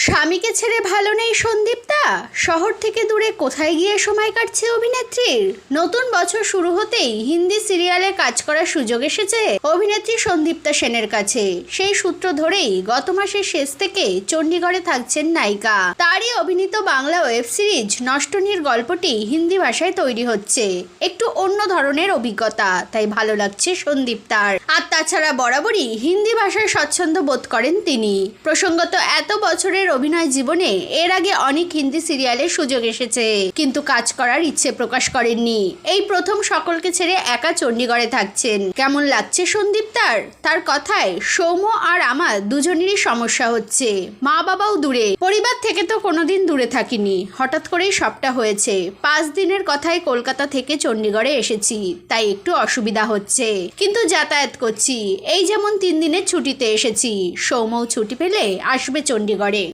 স্বামীকে ছেড়ে ভালো নেই সন্দীপ্তা। শহর থেকে দূরে কোথায় গিয়ে সময় কাটছে অভিনেত্রীর। নতুন বছর শুরু হতেই হিন্দি সিরিয়ালে কাজ করার সুযোগ এসেছে অভিনেত্রী সন্দীপ্তা সেনের কাছে। সেই সূত্র ধরেই গত মাসের শেষ থেকে চণ্ডীগড়ে থাকছেন নায়িকা। তারই অভিনীত বাংলা ওয়েব সিরিজ নষ্টনীর গল্পটি হিন্দি ভাষায় তৈরি হচ্ছে। একটু অন্য ধরনের অভিজ্ঞতা, তাই ভালো লাগছে সন্দীপ্তার। আর তাছাড়া বরাবরই হিন্দি ভাষায় স্বচ্ছন্দ বোধ করেন তিনি। প্রসঙ্গত এত বছরের অভিনয় জীবনে এর আগে অনেক হিন্দি সিরিয়ালের সুযোগ এসেছে, কিন্তু কাজ করার ইচ্ছে প্রকাশ করেননি। এই প্রথম সকলকে ছেড়ে একা চণ্ডীগড়ে থাকছেন। কেমন লাগছে সন্দীপ্তার? তার কথায়, সৌম্য আর আমার দুজনেরই সমস্যা হচ্ছে। মা বাবাও দূরে, পরিবার থেকে তো কোনোদিন দূরে থাকিনি, হঠাৎ করেই সবটা হয়েছে। 5 দিনের কথায় কলকাতা থেকে চণ্ডীগড়ে এসেছি, তাই একটু অসুবিধা হচ্ছে, কিন্তু যাতায়াত করছি। এই যেমন 3 দিনের ছুটিতে এসেছি, সৌম্যও ছুটি পেলে আসবে চণ্ডীগড়ে।